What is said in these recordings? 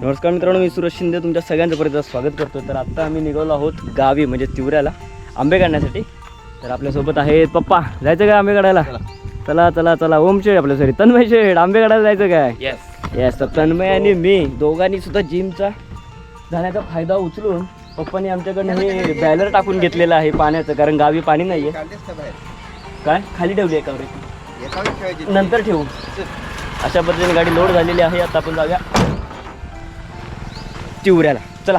नमस्कार मित्रांनो, मी सुरेश शिंदे तुमच्या सगळ्यांचं परत स्वागत करतो. तर आत्ता आम्ही निघालो आहोत गावी म्हणजे तिवऱ्याला आंबे काढण्यासाठी. तर आपल्यासोबत आहेत पप्पा. जायचं काय आंबे काढायला? चला चला चला. ओम शेठ आपल्या सॉरी तन्मय शेठ, आंबे काढायला जायचं काय? येस. तर तन्मय आणि मी दोघांनी सुद्धा जिमचा जाण्याचा फायदा उचलून पप्पांनी आमच्याकडनं हे बॅलर टाकून घेतलेलं आहे पाण्याचं, कारण गावी पाणी नाही आहे. काय खाली ठेवली आहे का? नंतर ठेवू. अशा पद्धतीने गाडी लोड झालेली आहे. आता आपण जाऊया तिवऱ्याला. चला.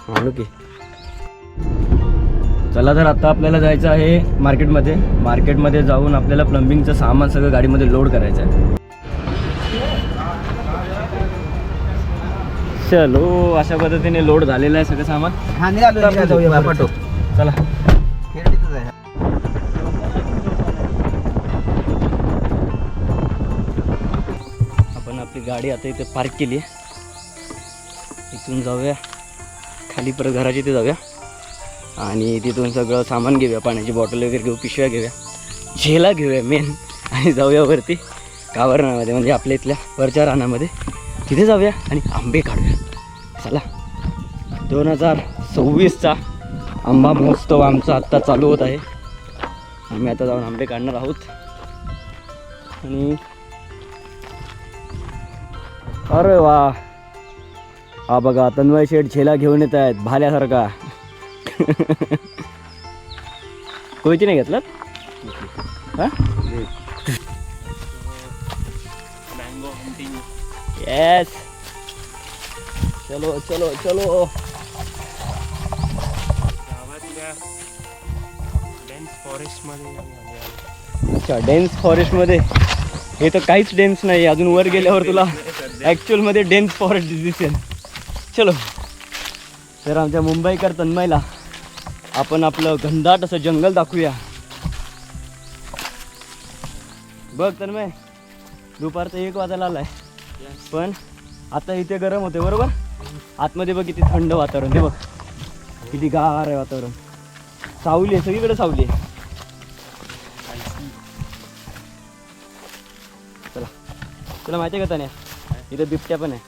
आणू की. चला, तर आता आपल्याला जायचं आहे मार्केटमध्ये जाऊन आपल्याला प्लंबिंगचं सामान सगळं गाडीमध्ये लोड करायचं आहे. चलो, अशा पद्धतीने लोड झालेलं आहे सगळं सामान. चला. आपण आपली गाडी आता इथे पार्क केली आहे. इथून जाऊया खाली, परत घराच्या इथे जाऊया आणि तिथून सगळं सामान घेऊया. पाण्याची बॉटल वगैरे घेऊ, पिशव्या घेऊया, झेला घेऊया मेन, आणि जाऊया वरती कावरणामध्ये म्हणजे आपल्या इथल्या वरच्या रानामध्ये. तिथे जाऊया आणि आंबे काढूया. चला. 2026चा आंबा महोत्सव आमचा आत्ता चालू होत आहे. आम्ही आता जाऊन आंबे काढणार आहोत. आणि अरे वा, हा बघा तन्मय शेठ झेला घेऊन येत आहेत भाल्यासारखा. कोयती नाही घेतलं? येस. चलो चलो चलो. अच्छा, डेन्स फॉरेस्टमध्ये. हे तर काहीच डेन्स नाही. अजून वर गेल्यावर तुला ॲक्च्युअलमध्ये डेन्स फॉरेस्ट दिसेल. चलो. तर आमच्या मुंबईकर तन्मयला आपण आपलं घनदाट असं जंगल दाखवूया. बघ तन्मय, दुपारचं 1 वाजायला आलाय, पण आता इथे गरम होते बरोबर. आतमध्ये बघ किती थंड वातावरण. ते बघ किती गार आहे वातावरण. सावली आहे, सगळीकडे सावली आहे. चला. तुला माहिती आहे का त्याने इथे बिबट्या पण आहे.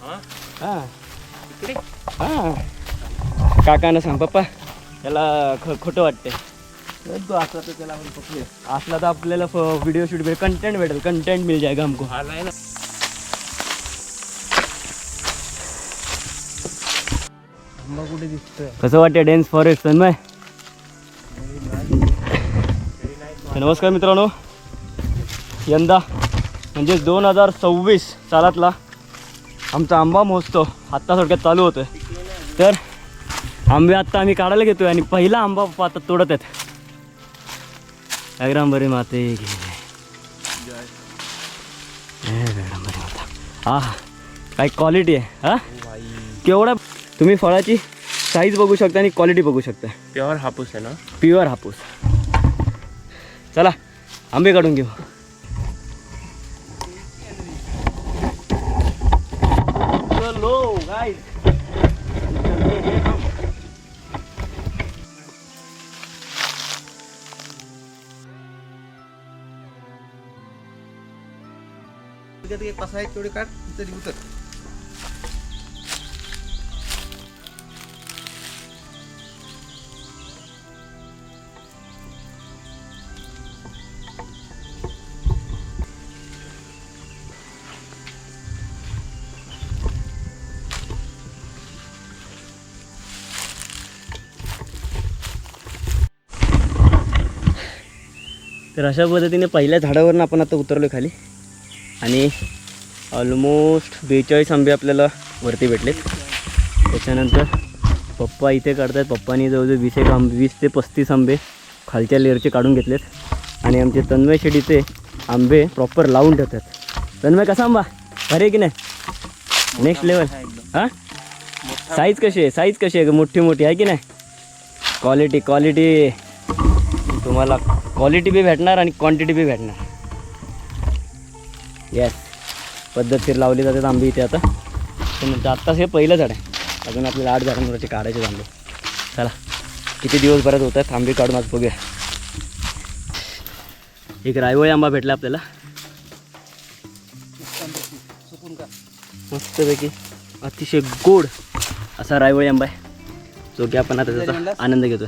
हां हां. काकांना सांग पप्पा, त्याला खोटं वाटते. असला तर आपल्याला व्हिडिओ शूट भेटेल, कंटेंट मिल जाएगा हमको. कुठे दिसतोय? कसं वाटते डेन्स फॉरेस्ट तन्मय? नमस्कार मित्रांनो, यंदा म्हणजे 2026 सालातला आमचा आंबा महोत्सव आत्ता थोडक्यात चालू होतोय. तर आंबे आत्ता आम्ही काढायला घेतोय आणि पहिला आंबा आता तोडत आहेत. बरी माते हा, काय क्वालिटी आहे. हा, केवढा तुम्ही फळाची साईज बघू शकता आणि क्वालिटी बघू शकता. प्युअर हापूस आहे ना? प्युअर हापूस. चला आंबे काढून घेऊ. चलो गाइस. कसा आहे तेवढे काढ, तरी उतर. तर अशा पद्धतीने पहिल्या झाडावरून आपण आता उतरलो खाली आणि ऑलमोस्ट 42 आंबे आपल्याला वरती भेटलेत. त्याच्यानंतर पप्पा इथे काढतात. पप्पानी जवळजवळ 20 ते 35 आंबे खालच्या लेअरचे काढून घेतलेत. आणि आमचे तन्मय शेठ इथे आंबे प्रॉपर लावून ठेवतात. तन्मय कसा आंबा अरे की नाही? Next level. हां, साईज कशी आहे? मोठी आहे की नाही? क्वालिटी तुम्हाला क्वालिटी बी भेटणार आणि क्वांटिटी बी भेटणार. येस, पद्धतशीर लावली जातात आंबे इथे. आता म्हणजे आत्ताच हे पहिलं झाड आहे. अजून आपल्याला 8 झाडांवरचे काढायचे आंबे. चला, किती दिवस भरात होतात आंबे काढून आज बघूया. एक रायवळी आंबा भेटला आपल्याला सुकून का मस्तपैकी अतिशय गोड असा रायवळी आंबा आहे जो की आपण आता त्याचा आनंद घेतोय.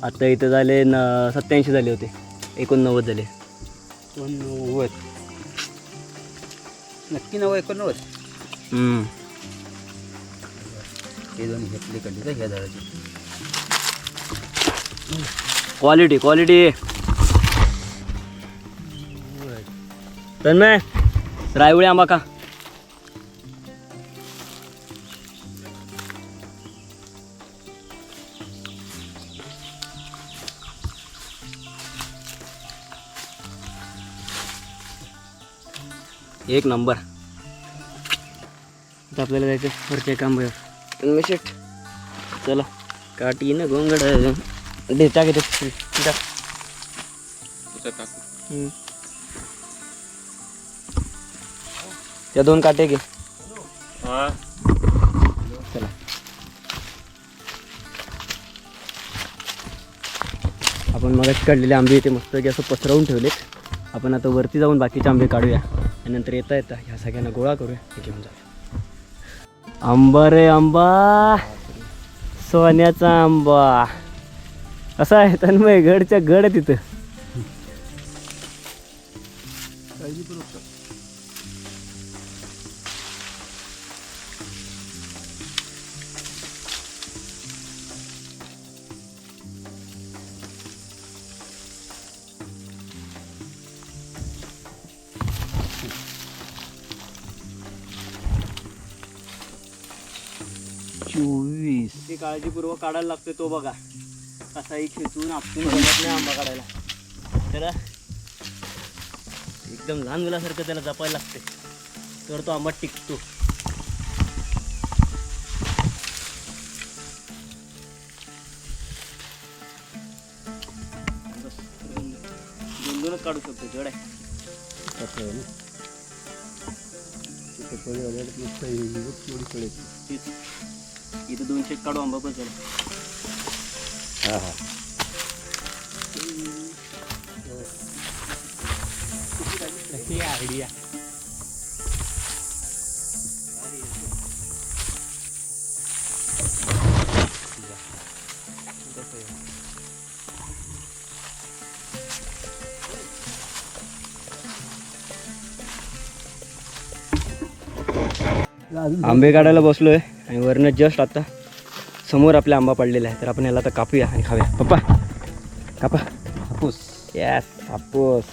आता इथं झाले 87 झाले होते, 89 झाले. 89 नक्की 89. हे दोन्ही घेतली कडली का ह्या झाडाची क्वालिटी तन्मय रायवळी आंबा का एक नंबर. आता आपल्याला जायचं वरच्या आंब्यावर. तन्मय शेट चला काठी ना गोंगड देता घेते त्या 2 काटे घे. चला आपण मगाशी काढलेले आंबे इथे मस्त की असं पसरवून ठेवलेत. आपण आता वरती जाऊन बाकीचे आंबे काढूया आणि नंतर येता ह्या सगळ्यांना गोळा करूया हे घेऊन जाऊया. आंबा रे आंबा, सोन्याचा आंबा असा आहे तन्मय गडच्या गड आहे तिथं. ती काळजीपूर्वक काढायला लागते तो बघा कसाही खेचून आपण जमत नाही आंबा काढायला. त्याला एकदम लहान मुलासारखं त्याला जपायला लागते तर तो आंबा टिकतो. दोनच काढू शकतो जड आहे. इथं 200 काढू आंबा पण चला. आयडिया आंबे काढायला बसलोय आणि वरनं जस्ट आता समोर आपला आंबा पडलेला आहे तर आपण याला आता कापूया आणि खाऊया. पप्पा कापा. हापूस. यस हापूस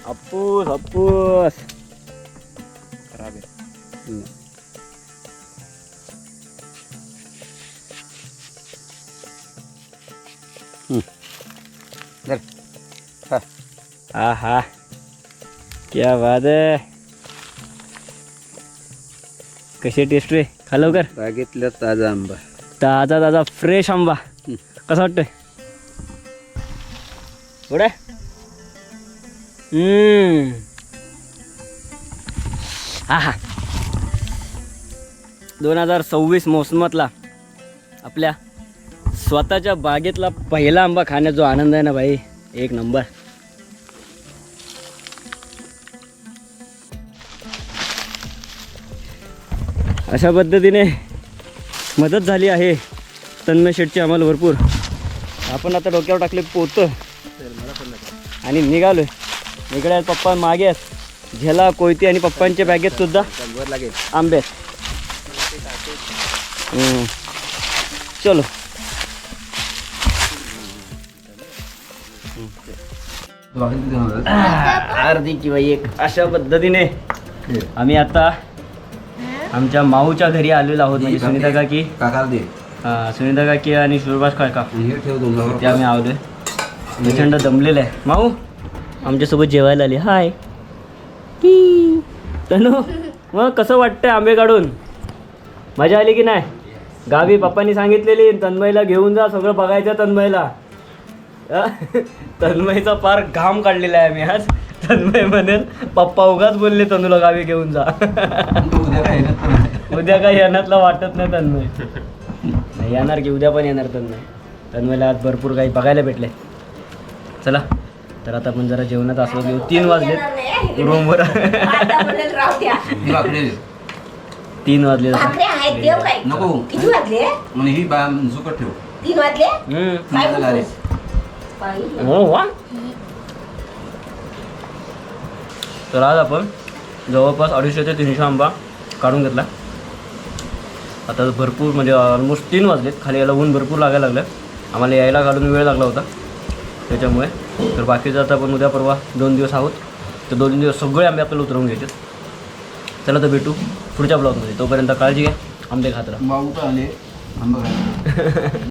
हापूस हापूस खराब आहे. हा हा क्या बात आहे. कशी टेस्ट रे खा लवकर. बागेतला ताजा आंबा, ताजा फ्रेश आंबा. कसा वाटतोय थोडा. 2026 मोसमातला आपल्या स्वतःच्या बागेतला पहिला आंबा खाण्याचा जो आनंद आहे ना भाई एक नंबर. अशा पद्धतीने मदत झाली आहे तन्मय शेटची आम्हाला भरपूर. आपण आता डोक्यावर टाकले पोतं आणि निघालोय. इकडे आहेत पप्पा मागे आहेत झेला कोयती आणि पप्पांच्या बॅगेत सुद्धा लागेल आंबे. चलो अर्धी किंवा एक अशा पद्धतीने आम्ही आता आमच्या माऊच्या घरी आलेलो आहोत. म्हणजे सुनीता काकी सुनीता काकी आणि सुभाष काका ते आम्ही आलोय. प्रचंड दमलेलं आहे. माऊ आमच्यासोबत जेवायला आली. हाय तनु मग कसं वाटतंय आंबे काढून मजा आली की नाही. गावी पप्पांनी सांगितलेली तन्मयला घेऊन जा सगळं बघायचं. तन्मयला तन्मयचा फार घाम काढलेला आहे आम्ही आज. तन्मय म्हणेल पप्पा उगाच बोलले तनूला गावी घेऊन जा. उद्या काही येण्यातला वाटत नाही तन्मय. येणार की उद्या पण येणार तन्मयला आज भरपूर काही बघायला भेटले. चला तर आता आपण जरा जेवणात आस्वाद घेऊ. 3 वाजलेत रूमवर. 3 वाजले नको किती वाजले? म्हणे ही बा झुकट ठेव 3 वाजले? काय मला रे. बोलतोस? हो वा. तर आज आपण जवळपास 250 ते 300 आंबा काढून घेतला. आता भरपूर म्हणजे ऑलमोस्ट 3 वाजलेत. खाली यायला ऊन भरपूर लागायला लागलं. आम्हाला यायला घालून वेळ लागला होता त्याच्यामुळे. तर बाकीचं आता आपण उद्या परवा 2 दिवस आहोत. तर 2 दिवस सगळे आंबे आपल्याला उतरवून घ्यायचे. चला तर भेटू पुढच्या ब्लॉगमध्ये. तोपर्यंत काळजी घ्या. आंबे खात राहा. भाऊ का आले आंबा